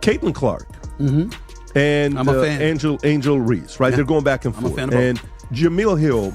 Caitlin Clark and I'm a fan. Angel Reese, right? Yeah. They're going back and forth. I'm a fan of both. And Jamil Hill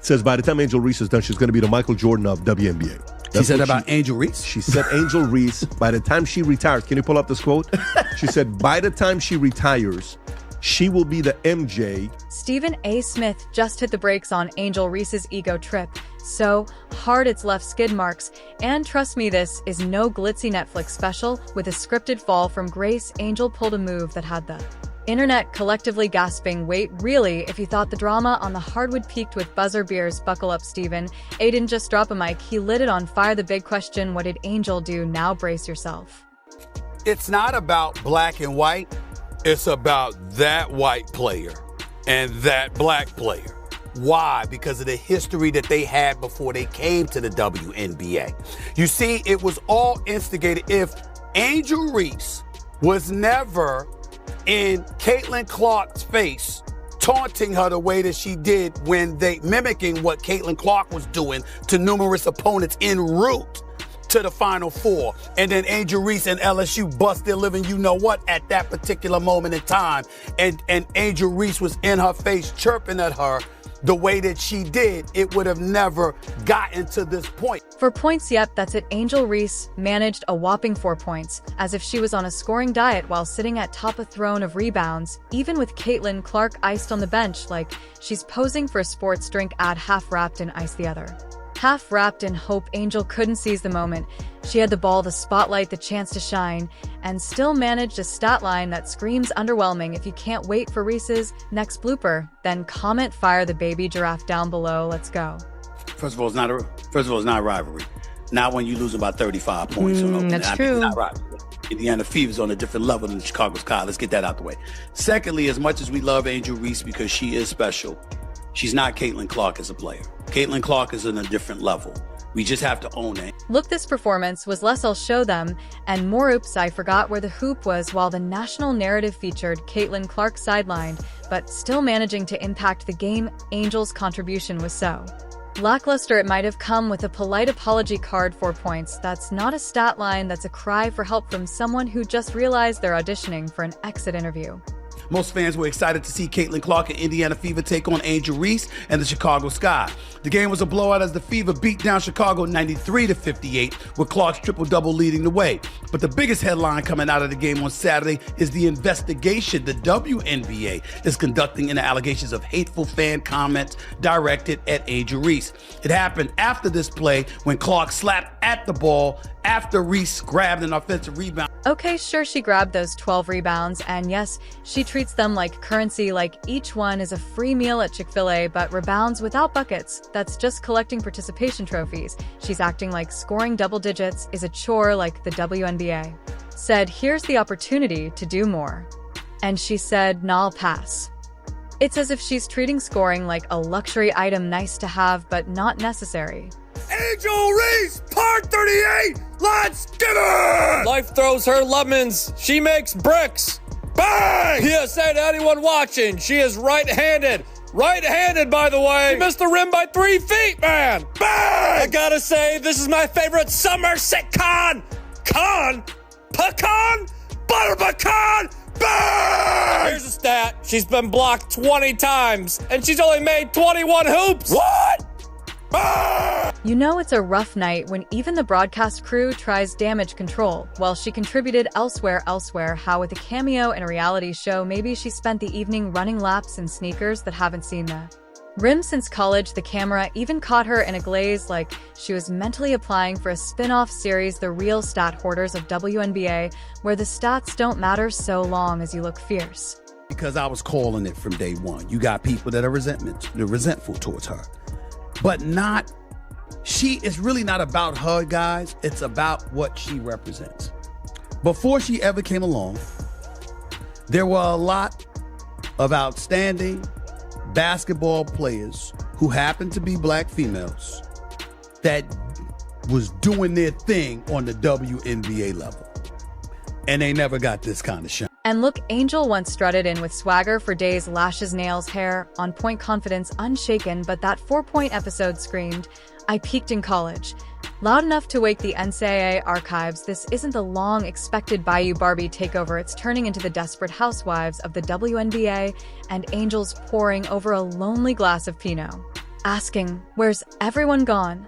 says by the time Angel Reese is done, she's going to be the Michael Jordan of WNBA. She said about Angel Reese? She said Angel Reese, by the time she retires, can you pull up this quote? She said, by the time she retires, she will be the MJ. StephenASmith just hit the brakes on Angel Reese's ego trip. So hard it's left skid marks. And trust me, this is no glitzy Netflix special. With a scripted fall from grace, Angel pulled a move that had the internet collectively gasping, wait, really? If you thought the drama on the hardwood peaked with buzzer beers, buckle up, Stephen. A didn't just drop a mic, he lit it on fire. The big question, what did Angel do? Now brace yourself. It's not about black and white. It's about that white player and that black player. Why? Because of the history that they had before they came to the WNBA. You see, it was all instigated. If Angel Reese was never in Caitlin Clark's face, taunting her the way that she did when they mimicking what Caitlin Clark was doing to numerous opponents en route to the Final Four. And then Angel Reese and LSU bust their living, you know what, at that particular moment in time. And Angel Reese was in her face chirping at her the way that she did, it would have never gotten to this point. For points, yep, that's it. Angel Reese managed a whopping 4 points, as if she was on a scoring diet while sitting at top a throne of rebounds, even with Caitlin Clark iced on the bench like she's posing for a sports drink ad, half wrapped in ice the other. Half wrapped in hope, Angel couldn't seize the moment. She had the ball, the spotlight, the chance to shine, and still managed a stat line that screams underwhelming. If you can't wait for Reese's next blooper, then comment fire the baby giraffe down below. Let's go. First of all, it's not a rivalry. Not when you lose about 35 points. That's true. It's not rivalry. Indiana Fever's on a different level than Chicago Sky. Let's get that out the way. Secondly, as much as we love Angel Reese because she is special, she's not Caitlin Clark as a player. Caitlin Clark is on a different level. We just have to own it. Look, this performance was less I'll show them, and more oops, I forgot where the hoop was, while the national narrative featured Caitlin Clark sidelined, but still managing to impact the game. Angel's contribution was so lackluster it might have come with a polite apology card. 4 points. That's not a stat line, that's a cry for help from someone who just realized they're auditioning for an exit interview. Most fans were excited to see Caitlin Clark and Indiana Fever take on Angel Reese and the Chicago Sky. The game was a blowout as the Fever beat down Chicago 93-58, with Clark's triple-double leading the way. But the biggest headline coming out of the game on Saturday is the investigation the WNBA is conducting into allegations of hateful fan comments directed at Angel Reese. It happened after this play when Clark slapped at the ball after Reese grabbed an offensive rebound. Okay, sure, she grabbed those 12 rebounds, and yes, she treats them like currency, like each one is a free meal at Chick-fil-A, but rebounds without buckets, that's just collecting participation trophies. She's acting like scoring double digits is a chore like the WNBA. Said, here's the opportunity to do more. And she said, nah, I'll pass. It's as if she's treating scoring like a luxury item, nice to have, but not necessary. Angel Reese, part 38, let's get it! Life throws her lemons, she makes bricks. Bang! PSA to anyone watching, she is right-handed. Right-handed, by the way. She missed the rim by 3 feet, man. Bang! I gotta say, this is my favorite summer sitcom. Pecan? Butter pecan? Bang! Here's a stat. She's been blocked 20 times, and she's only made 21 hoops. What? You know it's a rough night when even the broadcast crew tries damage control. Well, she contributed elsewhere. How with a cameo in a reality show, maybe she spent the evening running laps in sneakers that haven't seen the rim since college. The camera even caught her in a glaze like she was mentally applying for a spin-off series, The Real Stat Hoarders of WNBA, where the stats don't matter so long as you look fierce. Because I was calling it from day one. You got people that are resentful towards her. But it's really not about her, guys. It's about what she represents. Before she ever came along, there were a lot of outstanding basketball players who happened to be black females that was doing their thing on the WNBA level. And they never got this kind of shine. And look, Angel once strutted in with swagger for days, lashes, nails, hair, on-point confidence unshaken, but that 4-point episode screamed, "I peaked in college." Loud enough to wake the NCAA archives, this isn't the long-expected Bayou Barbie takeover. It's turning into the Desperate Housewives of the WNBA, and Angel's poring over a lonely glass of Pinot, asking, "Where's everyone gone?"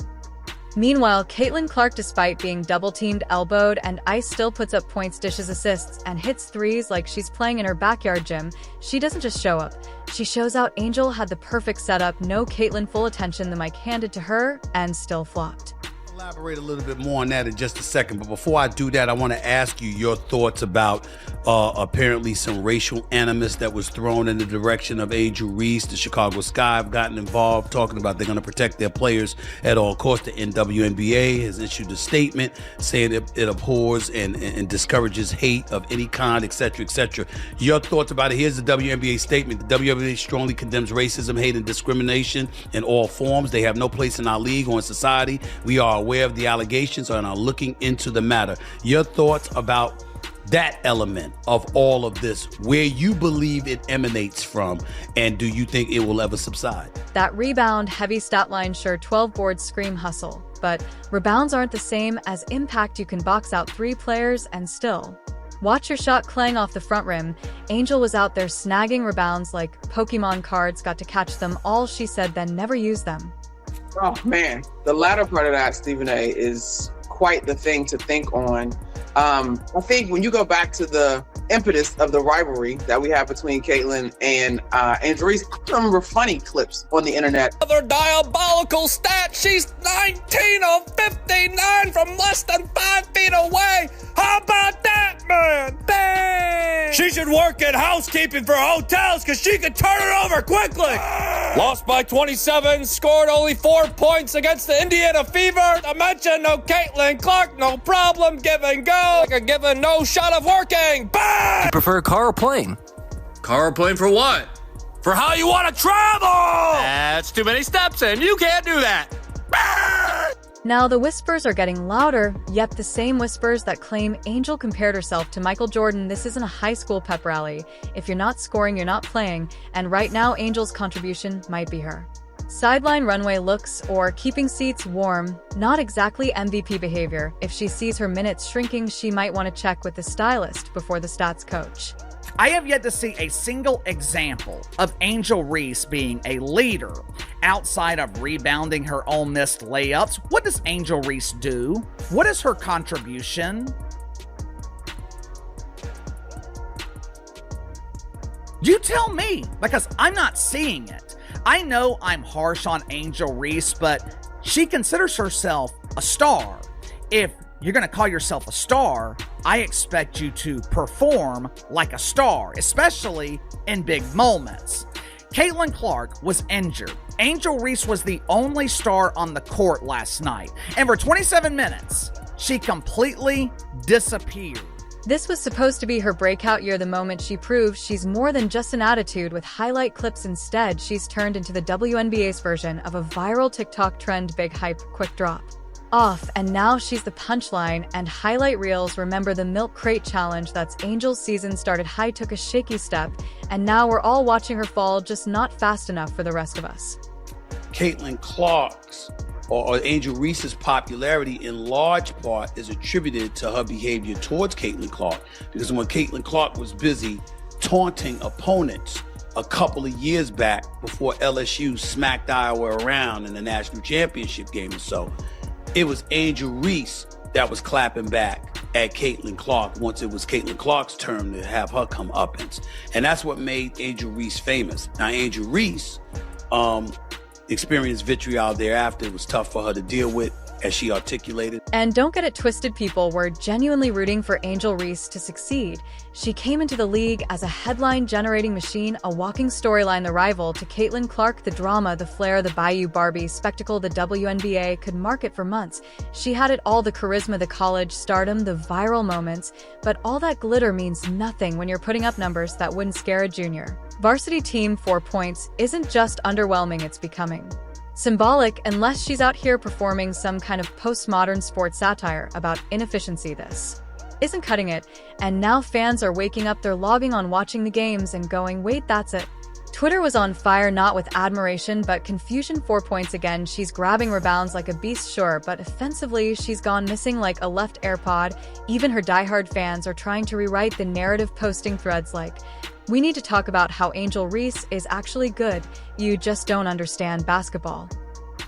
Meanwhile, Caitlin Clark, despite being double-teamed, elbowed, and iced, still puts up points, dishes, assists, and hits threes like she's playing in her backyard gym. She doesn't just show up. She shows out. Angel had the perfect setup. No Caitlin, full attention, the mic handed to her, and still flopped. Elaborate a little bit more on that in just a second, but before I do that, I want to ask you your thoughts about apparently some racial animus that was thrown in the direction of Angel Reese. The Chicago Sky have gotten involved, talking about they're going to protect their players at all costs. The WNBA has issued a statement saying it abhors and discourages hate of any kind, etc., etc. Your thoughts about it? Here's the WNBA statement. The WNBA strongly condemns racism, hate, and discrimination in all forms. They have no place in our league or in society. We are aware of the allegations and are looking into the matter. Your thoughts about that element of all of this, where you believe it emanates from, and do you think it will ever subside? That rebound, heavy stat line, sure, 12 boards scream hustle, but rebounds aren't the same as impact. You can box out 3 players and still watch your shot clang off the front rim. Angel was out there snagging rebounds like Pokemon cards, got to catch them all, she said, then never use them. Oh man, the latter part of that, Stephen A, is quite the thing to think on. I think when you go back to the impetus of the rivalry that we have between Caitlin and Angel Reese, I remember funny clips on the internet. Another diabolical stat. She's 19 of 59 from less than 5 feet away. How about that, man? Bang! She should work in housekeeping for hotels because she could turn it over quickly. Lost by 27, scored only 4 points against the Indiana Fever. I mentioned no Caitlin Clark, no problem, give and go. Like a given no shot of working. Bang! You prefer car or plane? Car or plane for what? For how you want to travel! That's too many steps in. You can't do that. Bang! Now the whispers are getting louder, yet the same whispers that claim Angel compared herself to Michael Jordan. This isn't a high school pep rally. If you're not scoring, you're not playing, and right now Angel's contribution might be her sideline runway looks or keeping seats warm. Not exactly MVP behavior. If she sees her minutes shrinking, she might want to check with the stylist before the stats coach. I have yet to see a single example of Angel Reese being a leader outside of rebounding her own missed layups. What does Angel Reese do? What is her contribution? You tell me, because I'm not seeing it. I know I'm harsh on Angel Reese, but she considers herself a star. If you're going to call yourself a star, I expect you to perform like a star, especially in big moments. Caitlin Clark was injured. Angel Reese was the only star on the court last night, and for 27 minutes, she completely disappeared. This was supposed to be her breakout year, the moment she proved she's more than just an attitude with highlight clips. Instead, she's turned into the WNBA's version of a viral TikTok trend, big hype, quick drop off, and now she's the punchline and highlight reels. Remember the milk crate challenge? That's Angel's season. Started high, took a shaky step, and now we're all watching her fall, just not fast enough for the rest of us. Caitlin Clark's or Angel Reese's popularity in large part is attributed to her behavior towards Caitlin Clark, because when Caitlin Clark was busy taunting opponents a couple of years back before LSU smacked Iowa around in the national championship game or so, it was Angel Reese that was clapping back at Caitlin Clark once it was Caitlin Clark's turn to have her comeuppance. And that's what made Angel Reese famous. Now, Angel Reese experienced vitriol thereafter. It was tough for her to deal with, as she articulated. And don't get it twisted, people. We're genuinely rooting for Angel Reese to succeed. She came into the league as a headline-generating machine, a walking storyline, the rival to Caitlin Clark, the drama, the flair, the Bayou Barbie spectacle the WNBA could market for months. She had it all: the charisma, the college stardom, the viral moments. But all that glitter means nothing when you're putting up numbers that wouldn't scare a junior varsity team. 4 points isn't just underwhelming, it's becoming symbolic, unless she's out here performing some kind of postmodern sports satire about inefficiency. This isn't cutting it, and now fans are waking up, they're logging on, watching the games, and going, wait, that's it. Twitter was on fire, not with admiration, but confusion. 4 points again. She's grabbing rebounds like a beast, sure, but offensively, she's gone missing like a left AirPod. Even her diehard fans are trying to rewrite the narrative, posting threads like, we need to talk about how Angel Reese is actually good. You just don't understand basketball.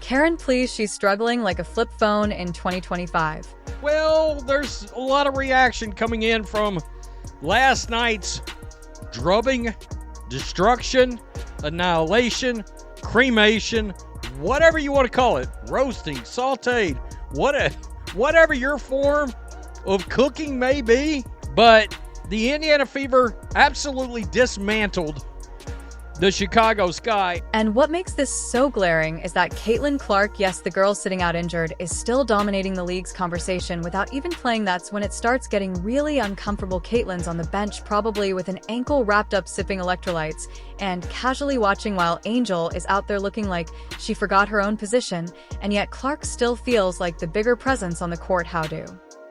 Karen, please, she's struggling like a flip phone in 2025. Well, there's a lot of reaction coming in from last night's drubbing, destruction, annihilation, cremation, whatever you want to call it, roasting, sauteed, whatever your form of cooking may be. But the Indiana Fever absolutely dismantled the Chicago Sky. And what makes this so glaring is that Caitlin Clark, yes, the girl sitting out injured, is still dominating the league's conversation without even playing. That's when it starts getting really uncomfortable. Caitlin's on the bench, probably with an ankle wrapped up, sipping electrolytes, and casually watching while Angel is out there looking like she forgot her own position, and yet Clark still feels like the bigger presence on the court. How do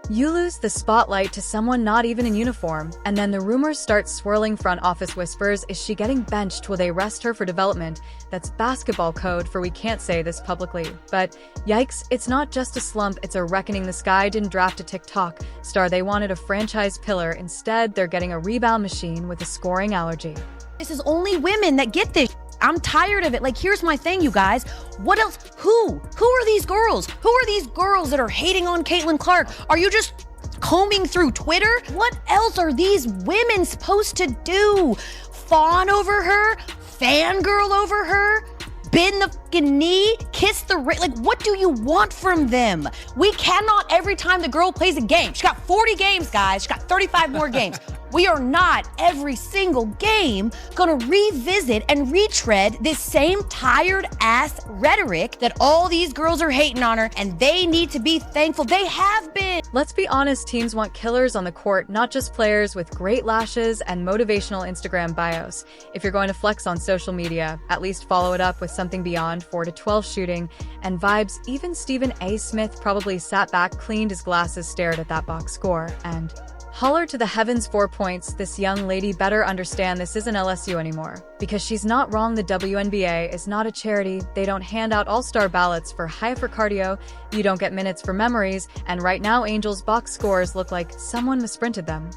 you lose the spotlight to someone not even in uniform? And then the rumors start swirling. Front office whispers, is she getting benched? Will they rest her for development? That's basketball code for we can't say this publicly. But yikes, it's not just a slump, it's a reckoning. The Sky didn't draft a TikTok star, they wanted a franchise pillar. Instead, they're getting a rebound machine with a scoring allergy. This is only women that get this. I'm tired of it. Like, here's my thing, you guys. What else? Who are these girls? Who are these girls that are hating on Caitlin Clark? Are you just combing through Twitter? What else are these women supposed to do? Fawn over her? Fangirl over her? Bend the fucking knee? Kiss the ring? Like, what do you want from them? We cannot, every time the girl plays a game, she got 40 games, guys. She got 35 more games. We are not every single game gonna revisit and retread this same tired ass rhetoric that all these girls are hating on her, and they need to be thankful they have been. Let's be honest, teams want killers on the court, not just players with great lashes and motivational Instagram bios. If you're going to flex on social media, at least follow it up with something beyond 4 to 12 shooting and vibes. Even StephenASmith probably sat back, cleaned his glasses, stared at that box score, and holler to the heavens. 4 points. This young lady better understand this isn't LSU anymore. Because she's not wrong, the WNBA is not a charity. They don't hand out all-star ballots for high for cardio. You don't get minutes for memories. And right now, Angel's box scores look like someone misprinted them.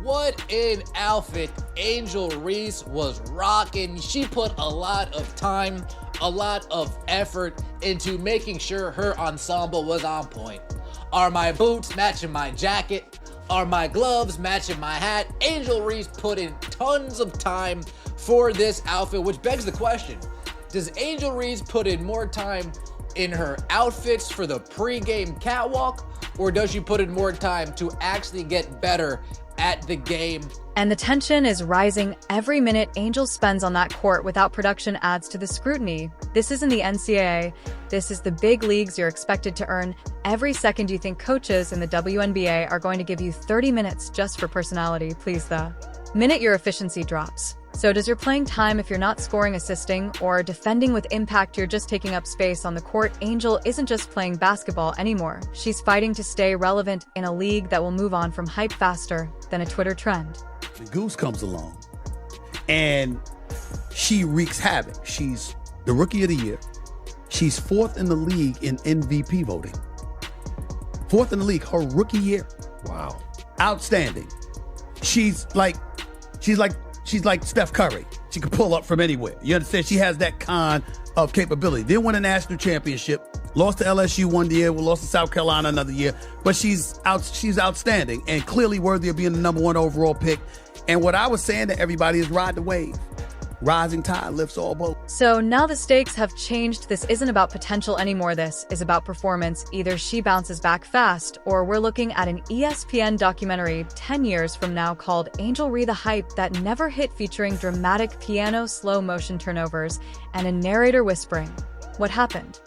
What an outfit Angel Reese was rocking. She put a lot of time, a lot of effort into making sure her ensemble was on point. Are my boots matching my jacket? Are my gloves matching my hat? Angel Reese put in tons of time for this outfit, which begs the question, does Angel Reese put in more time in her outfits for the pregame catwalk, or does she put in more time to actually get better at the game? And the tension is rising. Every minute Angel spends on that court without production adds to the scrutiny. This isn't the NCAA. This is the big leagues. You're expected to earn every second. You think coaches in the WNBA are going to give you 30 minutes just for personality? Please, the minute your efficiency drops. So does your playing time. If you're not scoring, assisting, or defending with impact, you're just taking up space on the court. Angel isn't just playing basketball anymore. She's fighting to stay relevant in a league that will move on from hype faster than a Twitter trend. The Goose comes along, and she wreaks havoc. She's the Rookie of the Year. She's 4th in the league in MVP voting. 4th in the league, her rookie year. Wow. Outstanding. She's like Steph Curry. She can pull up from anywhere. You understand? She has that kind of capability. Didn't win a national championship. Lost to LSU one year. Lost to South Carolina another year. But she's outstanding and clearly worthy of being the number 1 overall pick. And what I was saying to everybody is ride the wave. Rising tide lifts all boats. So now the stakes have changed. This isn't about potential anymore. This is about performance. Either she bounces back fast, or we're looking at an ESPN documentary 10 years from now called Angel Reese: The Hype That Never Hit, featuring dramatic piano slow motion turnovers and a narrator whispering, "What happened?"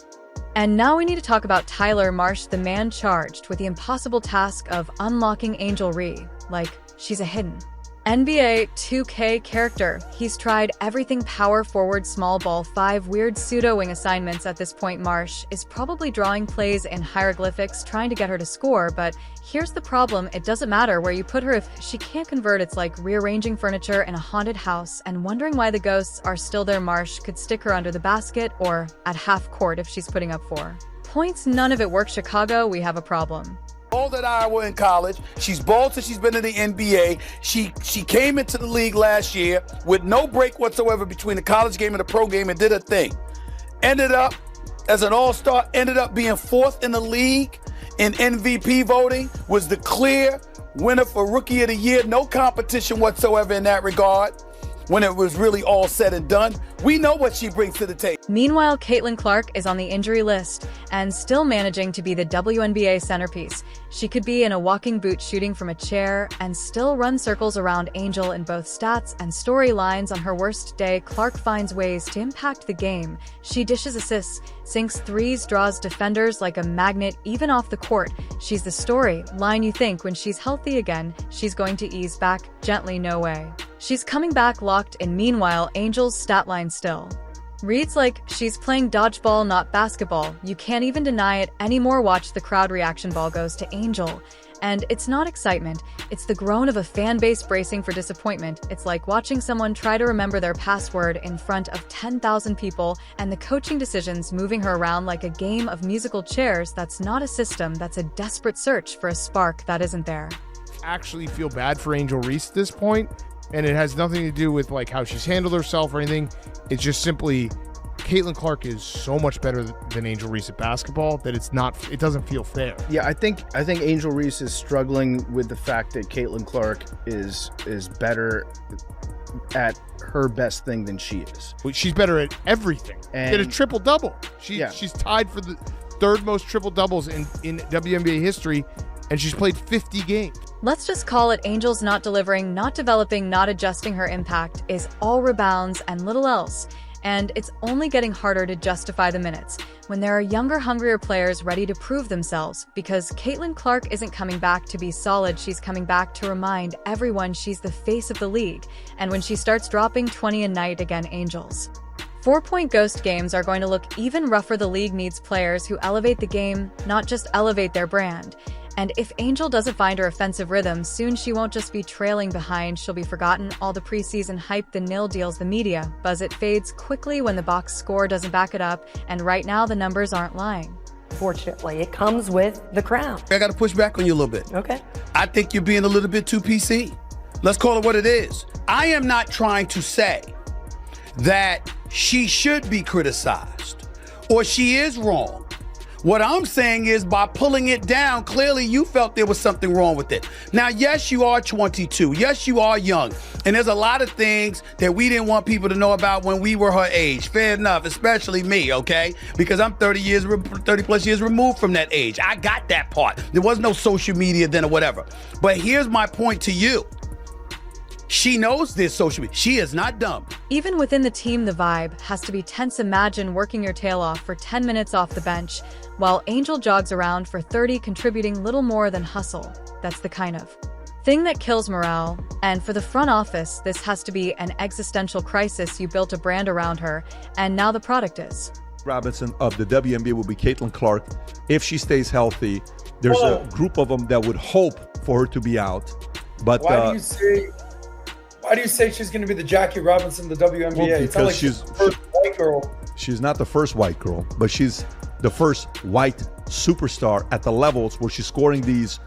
And now we need to talk about Tyler Marsh, the man charged with the impossible task of unlocking Angel Reese. Like, she's a hidden NBA 2K character. He's tried everything power forward, small ball, 5 weird pseudo wing assignments at this point. Marsh is probably drawing plays in hieroglyphics trying to get her to score, but here's the problem. It doesn't matter where you put her if she can't convert. It's like rearranging furniture in a haunted house and wondering why the ghosts are still there. Marsh could stick her under the basket or at half court if she's putting up 4 points. None of it works. Chicago, we have a problem. Balled at Iowa in college. She's balled since she's been in the NBA. She came into the league last year with no break whatsoever between the college game and the pro game and did her thing. Ended up as an all-star, ended up being 4th in the league in MVP voting, was the clear winner for Rookie of the Year. No competition whatsoever in that regard. When it was really all said and done, we know what she brings to the table. Meanwhile, Caitlin Clark is on the injury list and still managing to be the WNBA centerpiece. She could be in a walking boot shooting from a chair and still run circles around Angel in both stats and storylines. On her worst day, Clark finds ways to impact the game. She dishes assists, sinks threes, draws defenders like a magnet even off the court. She's the storyline you think when she's healthy again, she's going to ease back gently. No way. She's coming back locked in. Meanwhile, Angel's stat line still reads like she's playing dodgeball, not basketball. You can't even deny it anymore. Watch the crowd reaction. Ball goes to Angel. And it's not excitement, it's the groan of a fan base bracing for disappointment. It's like watching someone try to remember their password in front of 10,000 people, and the coaching decisions moving her around like a game of musical chairs. That's not a system, that's a desperate search for a spark that isn't there. Actually feel bad for Angel Reese at this point, and it has nothing to do with like how she's handled herself or anything. It's just simply Caitlin Clark is so much better than Angel Reese at basketball that it doesn't feel fair. Yeah, I think Angel Reese is struggling with the fact that Caitlin Clark is better at her best thing than she is. Well, she's better at everything. And she had a triple-double. She's tied for the 3rd most triple-doubles in WNBA history, and she's played 50 games. Let's just call it Angel's not delivering, not developing, not adjusting. Her impact is all rebounds and little else. And it's only getting harder to justify the minutes when there are younger, hungrier players ready to prove themselves, because Caitlin Clark isn't coming back to be solid. She's coming back to remind everyone she's the face of the league. And when she starts dropping 20 a night again, Angels 4-point ghost games are going to look even rougher. The league needs players who elevate the game, not just elevate their brand. And if Angel doesn't find her offensive rhythm, soon she won't just be trailing behind, she'll be forgotten. All the preseason hype, the nil deals, the media buzz, it fades quickly when the box score doesn't back it up, and right now the numbers aren't lying. Fortunately, it comes with the crown. I got to push back on you a little bit. Okay. I think you're being a little bit too PC. Let's call it what it is. I am not trying to say that she should be criticized or she is wrong. What I'm saying is, by pulling it down, clearly you felt there was something wrong with it. Now, yes, you are 22. Yes, you are young. And there's a lot of things that we didn't want people to know about when we were her age. Fair enough, especially me, okay? Because I'm 30 plus years removed from that age. I got that part. There was no social media then or whatever. But here's my point to you. She knows this social media. She is not dumb. Even within the team, the vibe has to be tense. Imagine working your tail off for 10 minutes off the bench while Angel jogs around for 30, contributing little more than hustle. That's the kind of thing that kills morale. And for the front office, this has to be an existential crisis. You built a brand around her, and now the product is. Robinson of the WNBA will be Caitlin Clark. If she stays healthy, there's a group of them that would hope for her to be out. But why do you say she's going to be the Jackie Robinson of the WNBA? Well, it's not like she's the first white girl. She's not the first white girl, but she's the first white superstar at the levels where she's scoring these,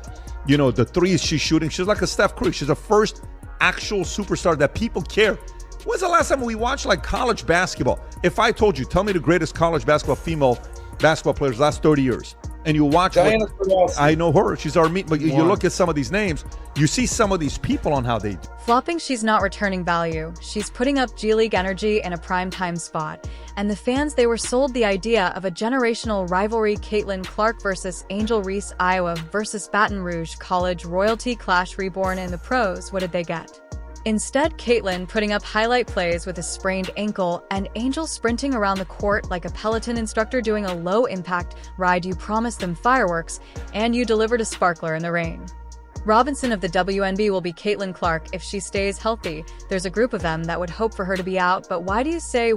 the threes she's shooting. She's like a Steph Curry. She's the first actual superstar that people care. When's the last time we watched like college basketball? If I told you, tell me the greatest college basketball female basketball players last 30 years. And you watch, I know her, she's our meat, but you look at some of these names, you see some of these people on how they do. Flopping, she's not returning value. She's putting up G League energy in a primetime spot. And the fans, they were sold the idea of a generational rivalry. Caitlin Clark versus Angel Reese, Iowa versus Baton Rouge College, royalty clash reborn in the pros. What did they get? Instead, Caitlin putting up highlight plays with a sprained ankle and Angel sprinting around the court like a Peloton instructor doing a low-impact ride. You promised them fireworks, and you delivered a sparkler in the rain. Robinson of the WNBA will be Caitlin Clark if she stays healthy. There's a group of them that would hope for her to be out, but why do you say,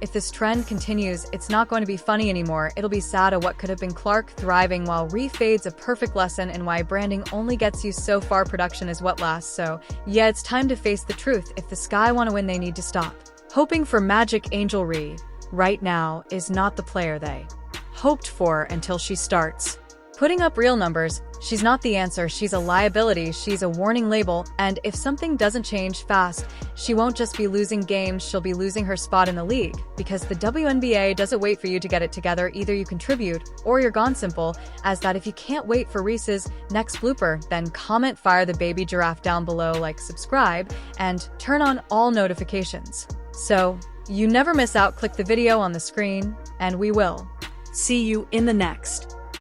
if this trend continues, it's not going to be funny anymore. It'll be sad at what could have been Clark thriving, while Ree fades. A perfect lesson in why branding only gets you so far. Production is what lasts. So yeah, it's time to face the truth. If the Sky want to win, they need to stop hoping for magic. Angel Reese right now is not the player they hoped for until she starts putting up real numbers. She's not the answer, she's a liability, she's a warning label, and if something doesn't change fast, she won't just be losing games, she'll be losing her spot in the league, because the WNBA doesn't wait for you to get it together. Either you contribute, or you're gone. Simple as that. If you can't wait for Reese's next blooper, then comment fire the baby giraffe down below, like, subscribe, and turn on all notifications. So you never miss out. Click the video on the screen, and we will see you in the next.